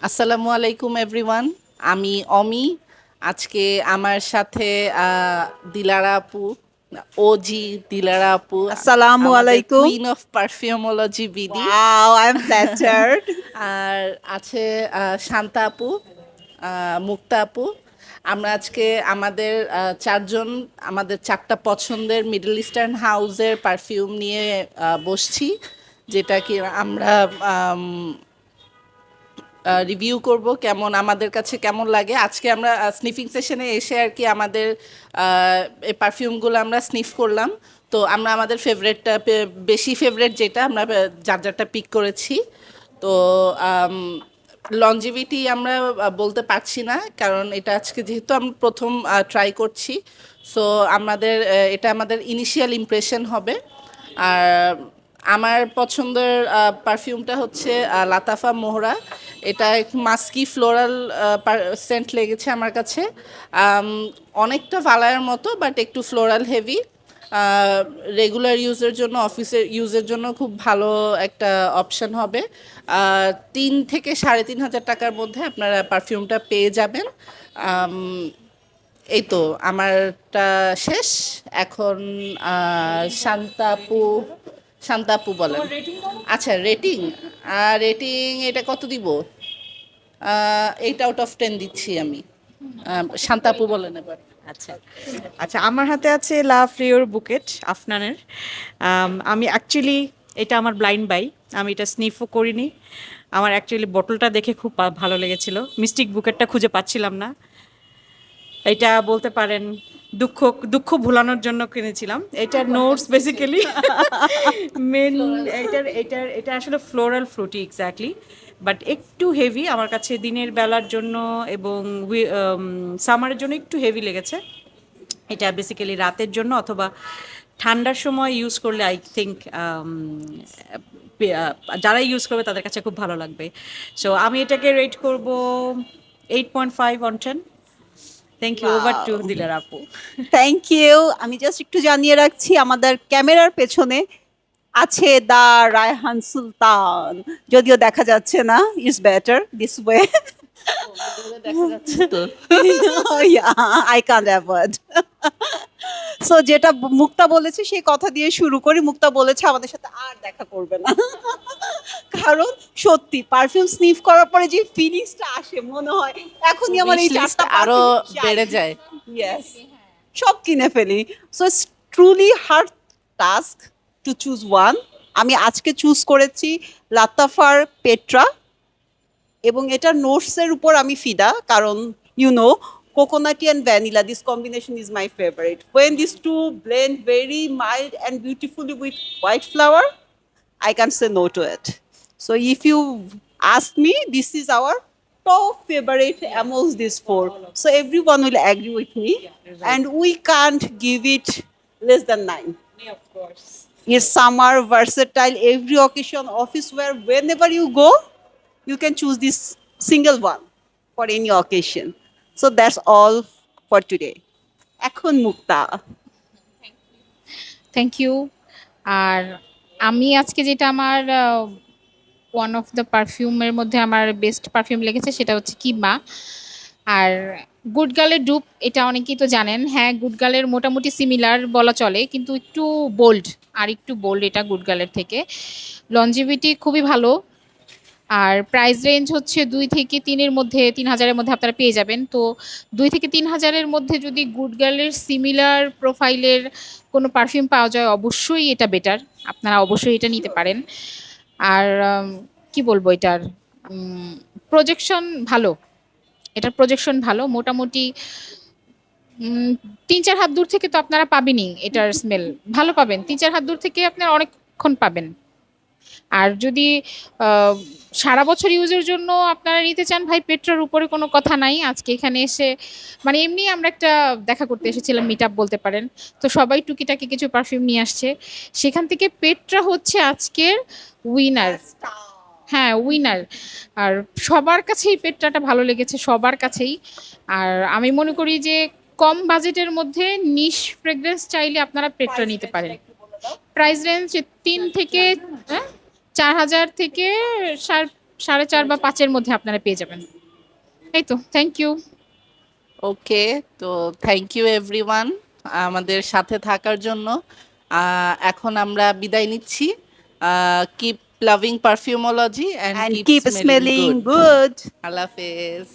আসসালামু আলাইকুম এভরিওয়ান। আমি অমি। আজকে আমার সাথে দিলারা আপু, ওজি দিলারা আপু, আসসালামু আমাদের আলাইকুম। Queen of perfumology BD. Wow, I am flattered. আর আছে শান্তা আপু, মুক্তা আপু। আমরা আজকে আমাদের চারজন আমাদের চারটা পছন্দের মিডল ইস্টার্ন হাউসের পারফিউম নিয়ে বসছি, যেটা কি আমরা রিভিউ করব কেমন আমাদের কাছে কেমন লাগে। আজকে আমরা স্নিফিং সেশনে এসে আর কি আমাদের এই পারফিউমগুলো আমরা স্নিফ করলাম। তো আমরা আমাদের ফেভারেটটা, বেশি ফেভারেট যেটা আমরা যার যারটা পিক করেছি। তো লঞ্জিভিটি আমরা বলতে পারছি না, কারণ এটা আজকে যেহেতু আমরা প্রথম ট্রাই করছি। সো আমাদের এটা আমাদের ইনিশিয়াল ইমপ্রেশন হবে। আর আমার পছন্দের পারফিউমটা হচ্ছে লাতাফা মোহরা। এটা একটু মাস্কি ফ্লোরাল সেন্ট লেগেছে আমার কাছে। আম, অনেকটা ভালায়ার মতো, বাট একটু ফ্লোরাল হেভি। রেগুলার ইউজের জন্য, অফিসের ইউজের জন্য খুব ভালো একটা অপশন হবে। 3 থেকে 3.5 হাজার টাকার মধ্যে আপনারা পারফিউমটা পেয়ে যাবেন। আম, এই তো আমারটা শেষ। এখন শান্তাপু, শান্তাপু বলেন। আচ্ছা, রেটিং, রেটিং এটা কত দিব? 8 আউট অফ 10 দিচ্ছি আমি। শান্তাপু বলেন এবার। আচ্ছা আচ্ছা, আমার হাতে আছে লা ফ্লিওর বুকেট আফনানের। আমি অ্যাকচুয়ালি এটা আমার ব্লাইন্ড বাই, আমি এটা স্নিফও করিনি। আমার অ্যাকচুয়ালি বটলটা দেখে খুব ভালো লেগেছিল, মিস্টিক বুকেটটা খুঁজে পাচ্ছিলাম না। এটা বলতে পারেন দুঃখ দুঃখ ভুলানোর জন্য কিনেছিলাম। এটা নোটস বেসিক্যালি মেন, এটা আসলে ফ্লোরাল ফ্রুটি এক্স্যাক্টলি, বাট একটু হেভি আমার কাছে দিনের বেলার জন্য এবং সামারের জন্য একটু হেভি লেগেছে। এটা বেসিক্যালি রাতের জন্য অথবা ঠান্ডার সময় ইউজ করলে আই থিঙ্ক যারা ইউজ করবে তাদের কাছে খুব ভালো লাগবে। সো আমি এটাকে রেট করব 8.5/10। Thank you, over to wow, Dilar আপু। Thank you. আমি জাস্ট একটু জানিয়ে রাখছি, আমাদের ক্যামেরার পেছনে আছে দা রায়হান সুলতান। যদিও দেখা যাচ্ছে না, ইটস বেটার দিস ওয়ে। দেখা যাচ্ছে তো। I can't avoid. সো যেটা মুক্তা বলেছে সেই কথা দিয়ে শুরু করি। মুক্তা বলেছে আমাদের সাথে আর দেখা করবে না, কারণ সত্যি পারফিউম স্নিফ করার পরে যে ফিলিংসটা আসে, মনে হয় এখনই আমার উইশ এই লিস্ট চারটা আরো পারফিউম চাই। বেড়ে যায়। ইয়েস, সব কিনে ফেলি। So it's truly hard task to choose one. আমি আজকে চুজ করেছি লাতাফার পেট্রা, এবং এটা নোটসের উপর আমি ফিদা, কারণ coconutty and vanilla, this combination is my favourite. When this two blend very mild and beautifully with white flower, I can't say no to it. So if you ask me, this is our top favorite amongst these four. So everyone will agree with me, and we can't give it less than 9. Of course. It's summer, versatile, every occasion, office wear, whenever you go, you can choose this single one for any occasion. So that's all for today. এখন মুক্তা। Thank you. আর আমি আজকে যেটা আমার one of the পারফিউমের মধ্যে আমার best perfume লেগেছে সেটা হচ্ছে কিমা। আর গুড গার্লের ডুপ, এটা অনেকেই তো জানেন। হ্যাঁ, গুড গার্লের মোটামুটি সিমিলার বলা চলে, কিন্তু একটু বোল্ড, আর একটু বোল্ড এটা গুড গার্লের থেকে। লঞ্জিভিটি খুবই ভালো। আর প্রাইস রেঞ্জ হচ্ছে 2 থেকে 3-এর মধ্যে, 3,000-এর মধ্যে আপনারা পেয়ে যাবেন। তো 2 থেকে 3,000-এর মধ্যে যদি গুড গার্লের সিমিলার প্রোফাইলের কোনো পারফিউম পাওয়া যায়, অবশ্যই এটা বেটার, আপনারা অবশ্যই এটা নিতে পারেন। আর কি বলবো, এটার প্রজেকশন ভালো, এটার প্রজেকশন ভালো মোটামুটি। 3-4 হাত দূর থেকে তো আপনারা পাবেনই, এটার স্মেল ভালো পাবেন। 3-4 হাত দূর থেকে আপনারা অনেকক্ষণ পাবেন। আর যদি আহ, সারা বছর ইউজের জন্য আপনারা নিতে চান, ভাই পেট্রার উপরে কোনো কথা নাই। আজকে এখানে এসে মানে এমনি আমরা একটা দেখা করতে এসেছিলাম, মিট আপ বলতে পারেন। তো সবাই টুকিটাকি কিছু পারফিউম নিয়ে আসছে, সেখান থেকে পেট্রা হচ্ছে আজকের উইনার। হ্যাঁ, উইনার। আর সবার কাছেই পেট্রাটা ভালো লেগেছে, সবার কাছেই। আর আমি মনে করি যে কম বাজেটের মধ্যে নিশ ফ্রেগ্রেন্স চাইলে আপনারা পেট্রা নিতে পারেন। প্রাইস রেঞ্জ 3 থেকে 4,000 থেকে 4.5 বা 5-এর মধ্যে আপনারা পেয়ে যাবেন। এই তো, থ্যাংক ইউ। ওকে, তো থ্যাংক ইউ এভরিওয়ান আমাদের সাথে থাকার জন্য। এখন আমরা বিদায় নিচ্ছি। Keep loving পারফিউমোলজি and and keep keep smelling smelling good. good. আল্লাহ হাফেজ।